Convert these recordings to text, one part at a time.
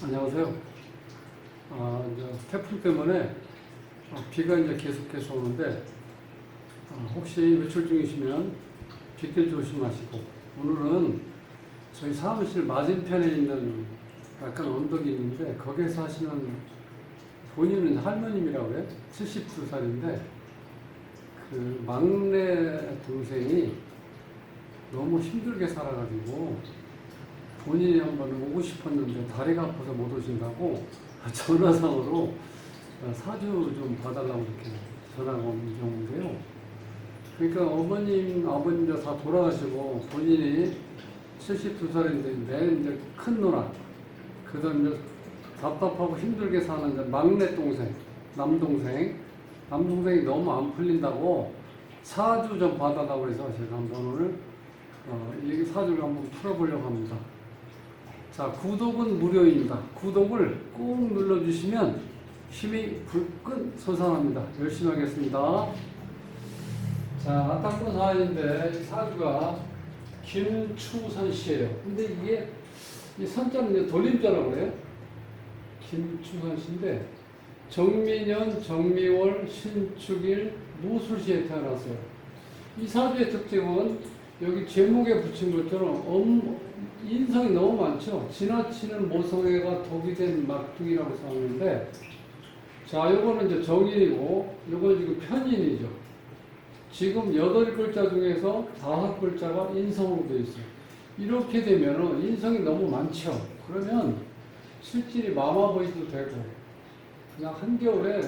안녕하세요. 이제 태풍 때문에 비가 이제 계속해서 오는데 혹시 외출 중이시면 빗길 조심하시고, 오늘은 저희 사무실 맞은편에 있는 약간 언덕이 있는데 거기에 사시는 본인은 할머님이라고 해요. 72살인데 그 막내 동생이 너무 힘들게 살아가지고 본인이 한번 오고 싶었는데 다리가 아파서 못 오신다고 전화상으로 사주 좀 봐달라고 이렇게 전화가 온 경우인데요. 그러니까 어머님, 아버님 다 돌아가시고 본인이 72살인데 내 이제 큰 누나, 그 다음 이제 답답하고 힘들게 사는 이제 막내 동생, 남동생이 너무 안 풀린다고 사주 좀 봐달라고 해서 제가 한번 오늘 이 사주를 한번 풀어보려고 합니다. 자, 구독은 무료입니다. 구독을 꾹 눌러주시면 힘이 불끈 솟아납니다. 열심히 하겠습니다. 자, 안타까운 사연인데 이 사주가 김추선 씨예요. 근데 이게 이 선자는 이제 돌림자라고 그래요. 김추선 씨인데 정민년, 정미월, 신축일, 무술시에 태어났어요. 이 사주의 특징은 여기 제목에 붙인 것처럼 인성이 너무 많죠. 지나치는 모성애가 독이 된 막둥이라고 써있는데, 자, 요거는 이제 정인이고, 요거는 지금 편인이죠. 지금 8글자 중에서 5글자가 인성으로 되어 있어요. 이렇게 되면은 인성이 너무 많죠. 그러면 실질이 마마보이도 되고, 그냥 한겨울에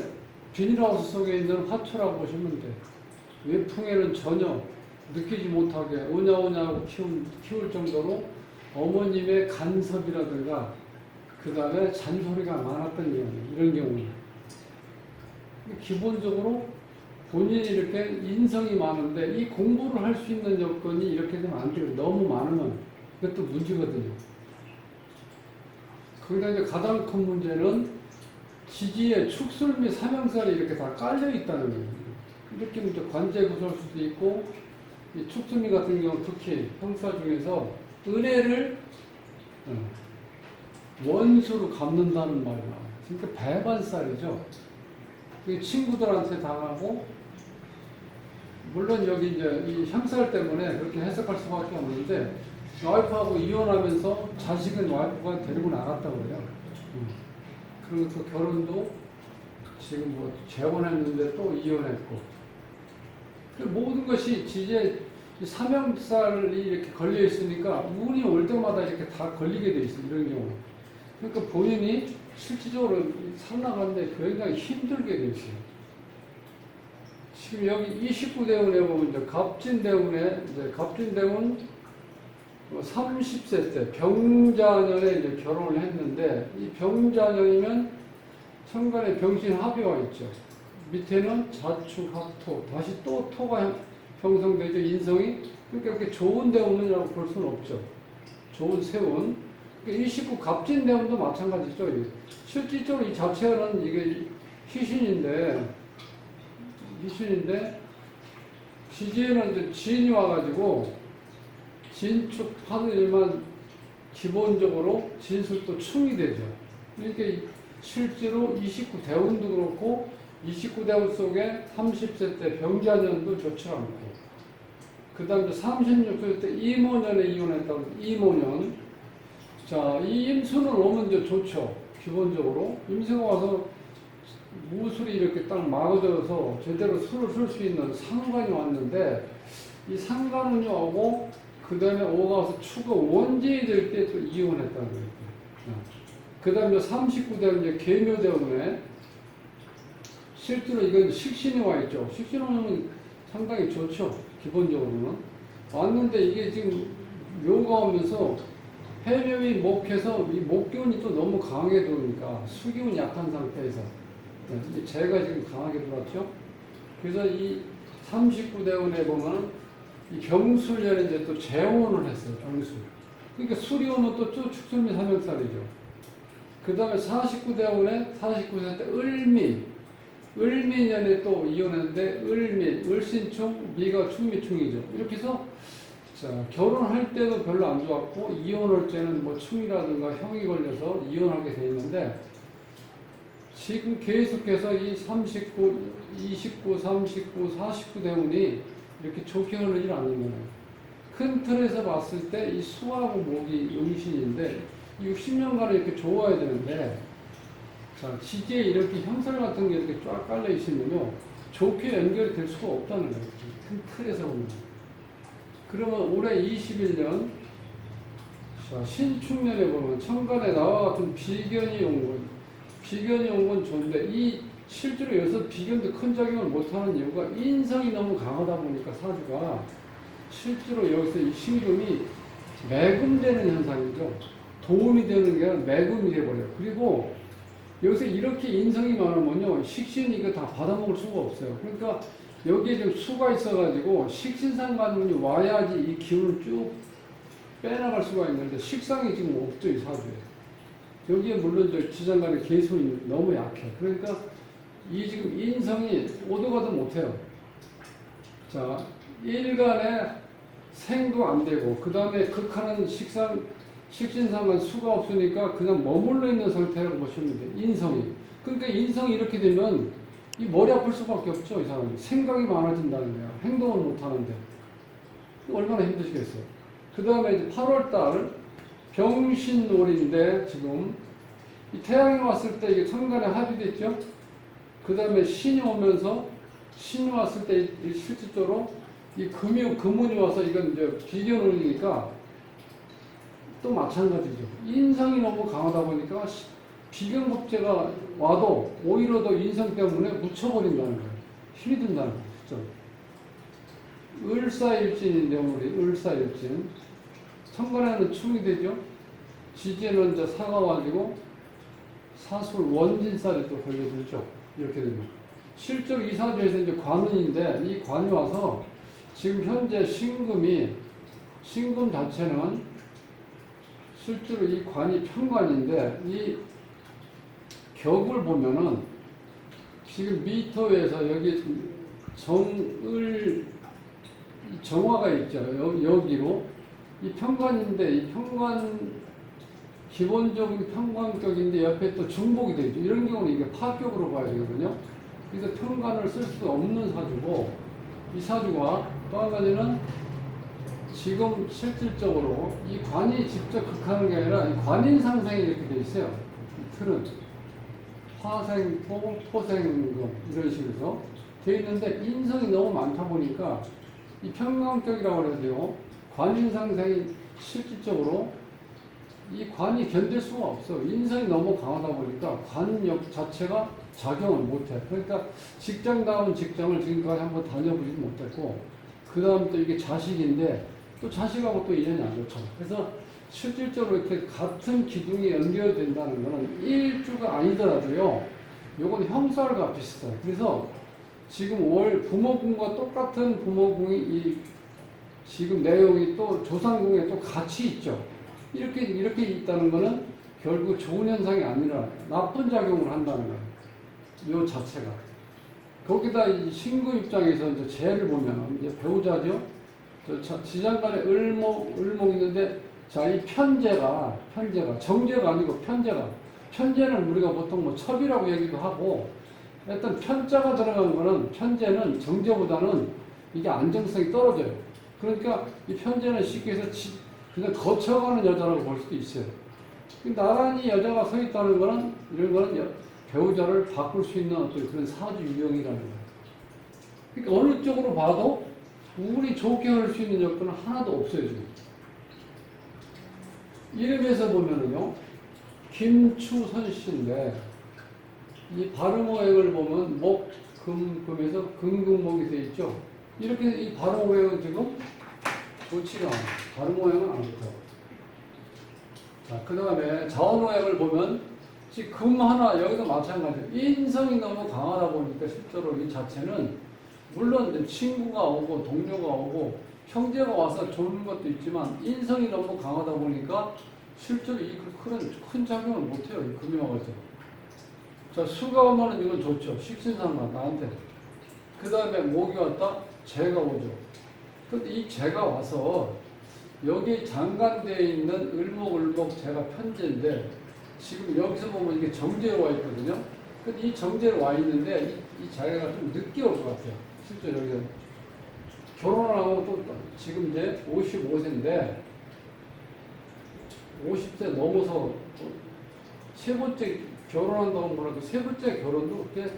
비닐하우스 속에 있는 화초라고 보시면 돼요. 외풍에는 전혀 느끼지 못하게 오냐오냐 하고 키울 정도로 어머님의 간섭이라든가 그 다음에 잔소리가 많았던 이런 경우는 기본적으로 본인이 이렇게 인성이 많은데 이 공부를 할 수 있는 여건이 이렇게 되면 안 돼요. 너무 많으면 그것도 문제거든요. 거기다 이제 가장 큰 문제는 지지에 축술 및 삼형살이 이렇게 다 깔려 있다는 거예요. 이렇게 이제 관제 구설 수도 있고, 이 축순이 같은 경우 특히 형사 중에서 은혜를 원수로 갚는다는 말이 나와요. 그러니까 배반살이죠. 친구들한테 당하고, 물론 여기 이제 이 형살 때문에 그렇게 해석할 수밖에 없는데, 와이프하고 이혼하면서 자식은 와이프가 데리고 나갔다고 그래요. 그리고 또 결혼도 지금 뭐 재혼했는데 또 이혼했고, 모든 것이 지제 삼형살이 이렇게 걸려 있으니까 운이 올 때마다 이렇게 다 걸리게 돼 있어요. 이런 경우. 그러니까 본인이 실질적으로 살아가는데 굉장히 힘들게 돼 있어요. 지금 여기 29대운에 보면 이제 갑진대운에 이제 갑진대운 30세 때 병자년에 이제 결혼을 했는데, 이 병자년이면 천간에 병신합의가 있죠. 밑에는 자축합토, 다시 또 토가 형성되죠. 인성이. 그러니까 이렇게 좋은 대운이라고 볼 수는 없죠. 좋은 세운. 그러니까 29 갑진대운도 마찬가지죠. 실질적으로 이 자체는 이게 희신인데 지지에는 이제 진이 와가지고 진축 하늘만 기본적으로 진술도 충이 되죠. 그러니까 실제로 29 대운도 그렇고 29대운 속에 30세 때 병자년도 좋지 않고, 그 다음에 36세 때 이모년에 이혼했다고 해서 이모년. 자, 이 임수는 오면 이제 좋죠. 기본적으로. 임수가 와서 무술이 이렇게 딱 막아져서 제대로 술을 쓸 수 있는 상관이 왔는데, 이 상관운이 오고, 그 다음에 오가 와서 추가 원죄이 될 때 또 이혼했다는 거예요. 그 다음에 39대는 이제 계묘대운에 실제로 이건 식신이 와 있죠. 식신이 오면 상당히 좋죠. 기본적으로는. 왔는데 이게 지금 묘가 오면서 해묘이 목해서 이 목기운이 또 너무 강하게 들어오니까 수기운이 약한 상태에서 제가 지금 강하게 들어왔죠. 그래서 이 39대운에 보면 이 경술년에 이제 또 재혼을 했어요. 경술. 그러니까 술이 오면 또 축술 및 삼형살이죠. 그 다음에 49대운에 49세 때 을미년에 또 이혼했는데 을신충, 미가 충미충이죠. 이렇게 해서 자, 결혼할 때도 별로 안 좋았고, 이혼할 때는 뭐 충이라든가 형이 걸려서 이혼하게 돼 있는데, 지금 계속해서 이 39, 29, 39, 49 대운이 이렇게 좋게 흐르질 않는 거예요. 큰 틀에서 봤을 때 이 수하고 목이 음신인데 60년간은 이렇게 좋아야 되는데, 자, 지지에 이렇게 형설 같은 게 이렇게 쫙 깔려 있으면요, 좋게 연결이 될 수가 없다는 거예요. 큰 틀에서 보면. 그러면 올해 21년, 자, 신축년에 보면 천간에 나와 같은 비견이 온 건, 비견이 온 건 좋은데, 이 실제로 여기서 비견도 큰 작용을 못하는 이유가 인성이 너무 강하다 보니까 사주가 실제로 여기서 이 신금이 매금되는 현상이죠. 도움이 되는 게 아니라 매금이 돼버려요. 그리고 여기서 이렇게 인성이 많으면요, 식신이 이거 다 받아먹을 수가 없어요. 그러니까 여기에 좀 수가 있어가지고 식신상관운이 와야지 이 기운을 쭉 빼나갈 수가 있는데 식상이 지금 없죠, 이 사주에. 여기에 물론 저 지장간의 개수이 너무 약해. 그러니까 이 지금 인성이 오도 가도 못해요. 자, 일간에 생도 안 되고, 그 다음에 극하는 식신상관 수가 없으니까 그냥 머물러 있는 상태라고 보시면 돼요. 인성이. 그러니까 인성이 이렇게 되면 이 머리 아플 수밖에 없죠, 이 사람이. 생각이 많아진다는 거야. 행동을 못 하는데. 얼마나 힘드시겠어요. 그 다음에 이제 8월달 병신놀인데 지금 이 태양이 왔을 때 이게 천간에 합의됐죠? 그 다음에 신이 오면서 신이 왔을 때 실질적으로 이 금운이 와서 이건 이제 비견운이니까 또 마찬가지죠. 인성이 너무 강하다 보니까 비견급제가 와도 오히려 더 인성 때문에 묻혀버린다는 거예요. 힘이 든다는 거죠. 을사일진인데 우리 을사일진. 천간에는 충이 되죠. 지지에는 이제 사가 와지고 사술 원진살이 또 걸려들죠. 이렇게 되면. 실제로 이 사주에서 이제 관운인데 이 관이 와서 지금 현재 신금 자체는 실제로 이 관이 편관인데 이 격을 보면은 지금 미터에서 여기 정화가 있죠. 여기로 이 편관인데 이 편관 기본적인 편관격인데 옆에 또 중복이 되죠. 이런 경우는 이게 파격으로 봐야 되거든요. 그래서 편관을 쓸 수 없는 사주고 이 사주가 또 한 가지는 지금 실질적으로 이 관이 직접 극하는 게 아니라 이 관인상생이 이렇게 돼 있어요. 이 틀은 화생토, 토생금 이런 식으로 돼 있는데 인성이 너무 많다 보니까 이 편관격이라고 그러죠. 관인상생이 실질적으로 이 관이 견딜 수가 없어. 인성이 너무 강하다 보니까 관력 자체가 작용을 못해. 그러니까 직장다운 직장을 지금까지 한번 다녀보지도 못했고, 그 다음 또 이게 자식인데, 또 자식하고 또 인연이 안 좋잖아. 그래서 실질적으로 이렇게 같은 기둥이 연결된다는 것은 일주가 아니더라도요, 요건 형살과 비슷해요. 그래서 지금 월 부모궁과 똑같은 부모궁이 이 지금 내용이 또 조상궁에 또 같이 있죠. 이렇게 있다는 것은 결국 좋은 현상이 아니라 나쁜 작용을 한다는 거예요. 요 자체가. 거기다 이 신구 입장에서 이제 재를 보면 이제 배우자죠. 지장간에 을목 있는데, 자, 이 편제가 정제가 아니고 편제는 우리가 보통 뭐 첩이라고 얘기도 하고, 일단 편자가 들어간 거는 편제는 정제보다는 이게 안정성이 떨어져요. 그러니까 이 편제는 쉽게 해서 그냥 거쳐가는 여자라고 볼 수도 있어요. 나란히 여자가 서 있다는 거는 이런 거는 배우자를 바꿀 수 있는 어떤 그런 사주 유형이라는 거예요. 그러니까 어느 쪽으로 봐도 운이 좋게 할 수 있는 여건은 하나도 없어요, 지금. 이름에서 보면은요, 김추선씨인데, 이 발음어획을 보면 금에서 금금목이 되어 있죠. 이렇게 이 발음어획은 지금 좋지가 않아요. 발음어획은 안 좋다고. 자, 그 다음에 자원어획을 보면, 지금 금 하나, 여기도 마찬가지예요. 인성이 너무 강하다 보니까 실제로 이 자체는, 물론 친구가 오고 동료가 오고 형제가 와서 좋은 것도 있지만 인성이 너무 강하다 보니까 실제로 이 큰 작용을 못해요. 이 금이 와가지고. 자, 수가 오면은 이건 좋죠. 식신상관 나한테. 그 다음에 목이 왔다 재가 오죠. 근데 이 재가 와서 여기 장관되어 있는 을목을목 제가 편제인데 지금 여기서 보면 이게 정제로 와 있거든요. 근데 이 정제로 와 있는데 이 자기가 좀 늦게 올 것 같아요. 실제 여기서 결혼하고 또 지금 이제 55세인데 50세 넘어서 세 번째 결혼한다고 뭐라도 세 번째 결혼도 그렇게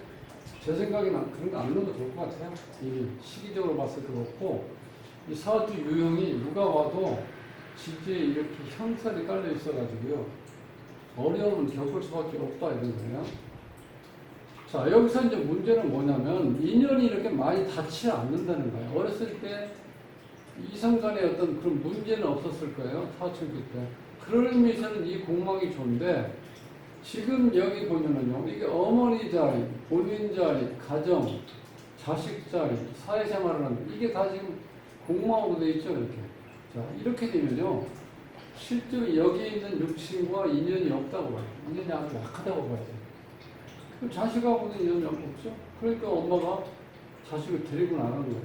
제 생각에는 그런 거 안 넣어도 좋을 것 같아요. 이미 시기적으로 봤을 때 그렇고 이 사주 유형이 누가 와도 지지에 이렇게 형살이 깔려 있어가지고요. 어려움은 겪을 수밖에 없다 이런 거예요. 자, 여기서 이제 문제는 뭐냐면 인연이 이렇게 많이 닿지 않는다는 거예요. 어렸을 때 이성 간에 어떤 그런 문제는 없었을 거예요. 사춘기 때. 그런 의미에서는 이 공망이 좋은데 지금 여기 보면은요. 이게 어머니 자리, 본인 자리, 가정, 자식 자리, 사회생활을 하는 이게 다 지금 공망으로 되어 있죠. 이렇게. 자, 이렇게 되면요. 실제로 여기 있는 육친과 인연이 없다고 봐요. 인연이 아주 약하다고 봐야 돼요. 그럼 자식하고는 인연이 없죠? 그러니까 엄마가 자식을 데리고 나가는 거예요.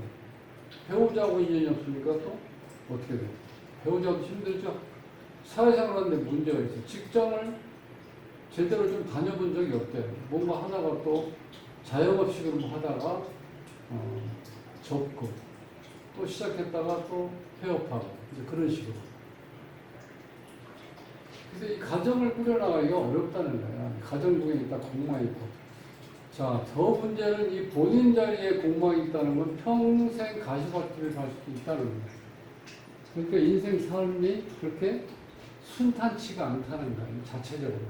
배우자하고 인연이 없으니까 또 어떻게 돼요? 배우자도 힘들죠? 사회생활 하는데 문제가 있어요. 직장을 제대로 좀 다녀본 적이 없대요. 뭔가 하다가 또 자영업식으로 하다가 접고 또 시작했다가 또 폐업하고 이제 그런 식으로. 그래서 이 가정을 꾸려나가기가 어렵다는 거야. 가정부에 딱 공망이 있고. 자, 더 문제는 이 본인 자리에 공망이 있다는 건 평생 가시밭길을 갈 수도 있다는 거야. 그러니까 인생 삶이 그렇게 순탄치가 않다는 거야. 자체적으로.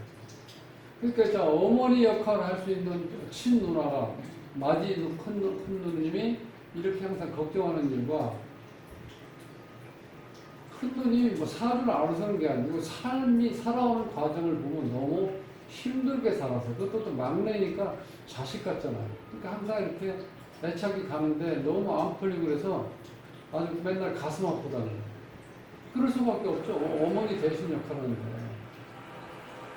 그러니까 자, 어머니 역할을 할 수 있는 친누나가 마지 큰 누님이 이렇게 항상 걱정하는 이유가 큰 누님이 뭐 사주를 알아서 하는 게 아니고 삶이 살아오는 과정을 보면 너무 힘들게 살아서 그것도 또 막내니까 자식 같잖아요. 그러니까 항상 이렇게 애착이 가는데 너무 안 풀리고 그래서 아주 맨날 가슴 아프다는 거예요. 그럴 수밖에 없죠. 어머니 대신 역할을 하는 거예요.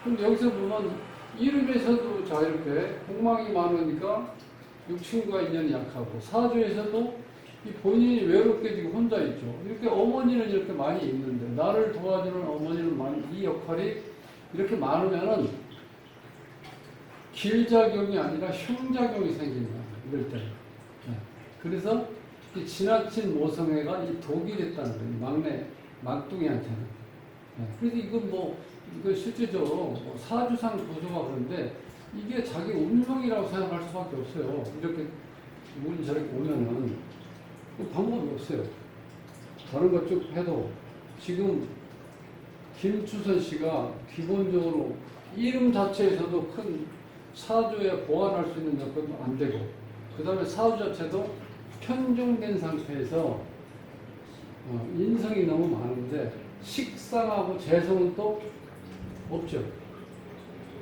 근데 여기서 보면 이름에서도 자 이렇게 공망이 많으니까 육친과 인연이 약하고 사주에서도 이 본인이 외롭게 지금 혼자 있죠. 이렇게 어머니는 이렇게 많이 있는데 나를 도와주는 어머니는 많이 이 역할이 이렇게 많으면은 길작용이 아니라 흉작용이 생긴다. 이럴 때. 네. 그래서 이 지나친 모성애가 이 독이 됐다는 거예요. 막내 막둥이한테는. 네. 그래서 이거 실제적으로 뭐 사주상 구조가 그런데 이게 자기 운명이라고 생각할 수밖에 없어요. 이렇게 운이 저렇게 오면은 방법이 없어요. 다른 것 쭉 해도 지금 김추선 씨가 기본적으로 이름 자체에서도 큰 사주에 보완할 수 있는 여건도 안 되고 그 다음에 사주 자체도 편중된 상태에서 인성이 너무 많은데 식상하고 재성은 또 없죠.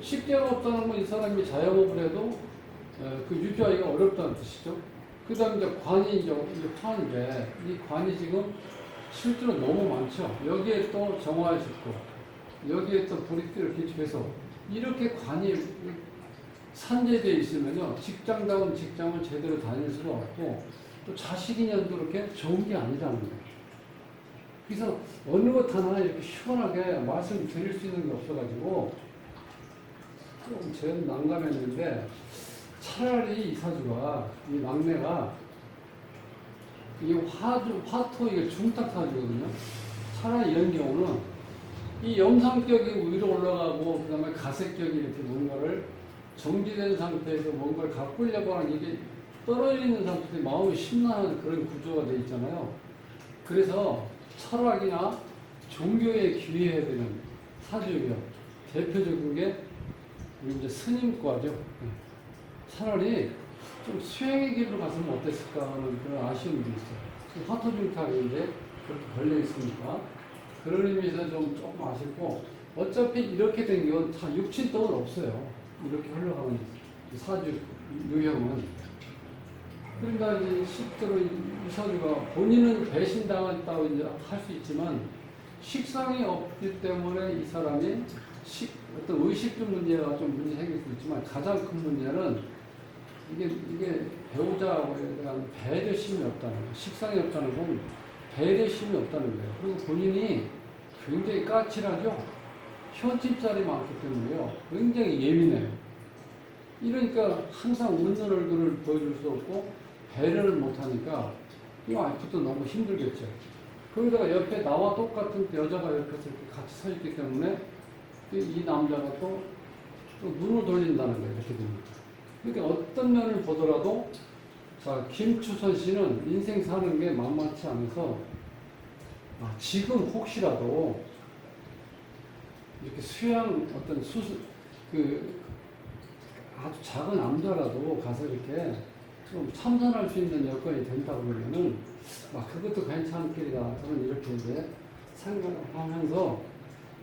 식재가 없다는 건 이 사람이 자영업을 해도 그 유지하기가 어렵다는 뜻이죠. 그 다음에 이제 관이 이제 파는데 이 관이 지금 실제로 너무 많죠. 여기에 또 정화에 짓고 여기에 또 불이 이렇게 계속 이렇게 관이 산재되어 있으면요. 직장다운 직장을 제대로 다닐 수가 없고 또 자식 인연도 그렇게 좋은 게 아니라는 거예요. 그래서 어느 것 하나 이렇게 시원하게 말씀드릴 수 있는 게 없어가지고 좀 저는 난감했는데 차라리 이 사주가 이 막내가 이 화토 이게 중탁 사주거든요. 차라리 이런 경우는 이 염상격이 위로 올라가고 그 다음에 가색격이 이렇게 뭔가를 정지된 상태에서 뭔가를 가꾸려고 하는 이게 떨어져 있는 상태에서 마음이 심란한 그런 구조가 되어 있잖아요. 그래서 철학이나 종교에 기회해야 되는 사주이며 대표적인 게 우리 이제 스님과죠. 차라리 좀 수행의 길로 갔으면 어땠을까 하는 그런 아쉬움도 있어요. 화토중탁인데 그렇게 걸려 있으니까 그런 의미에서 조금 아쉽고 어차피 이렇게 된 건 다 육친떡은 없어요. 이렇게 흘러가는 사주 유형은. 그러니까 이제 실제로 이 사주가 본인은 배신당했다고 이제 할 수 있지만 식상이 없기 때문에 이 사람이 어떤 의식적 문제가 좀 문제 생길 수 있지만 가장 큰 문제는 이게 배우자에 대한 배려심이 없다는 거. 식상이 없다는 건 배려심이 없다는 거예요. 그리고 본인이 굉장히 까칠하죠. 혀집살이 많기 때문에요. 굉장히 예민해요. 이러니까 항상 웃는 얼굴을 보여줄 수 없고 배려를 못하니까 이 와이프도 너무 힘들겠죠. 거기다가 옆에 나와 똑같은 여자가 옆에서 이렇게 같이 서 있기 때문에 이 남자가 또 눈을 돌린다는 거예요. 이렇게 됩니다. 그러니까 어떤 면을 보더라도 자, 김추선 씨는 인생 사는 게 만만치 않아서 지금 혹시라도 이렇게 수양 어떤 수술 아주 작은 남자라도 가서 이렇게 좀 참선할 수 있는 여건이 된다 그러면은 그것도 괜찮은 길이다. 저는 이렇게 이제 생각을 하면서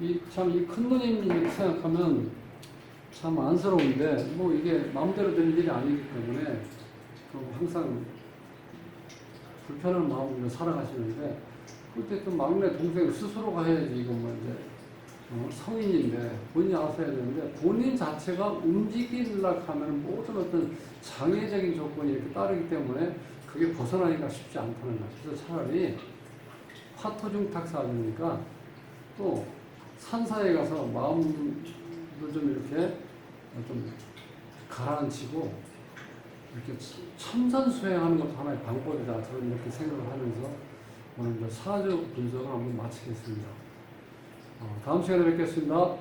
이 큰 누님 이렇게 생각하면 참 안쓰러운데 뭐 이게 마음대로 되는 일이 아니기 때문에 항상 불편한 마음으로 살아가시는데 그때 또 막내 동생 스스로가 해야지. 이건 뭐 이제 성인인데 본인이 알아서 해야 되는데 본인 자체가 움직이려고 하면 모든 어떤 장애적인 조건이 이렇게 따르기 때문에 그게 벗어나기가 쉽지 않다는 거죠. 그래서 차라리 화토중탁사하니까 또 산사에 가서 마음도 좀 이렇게 좀 가라앉히고 이렇게 참선 수행하는 것도 하나의 방법이다. 저는 이렇게 생각을 하면서 오늘 사주 분석을 한번 마치겠습니다. 다음 시간에 뵙겠습니다.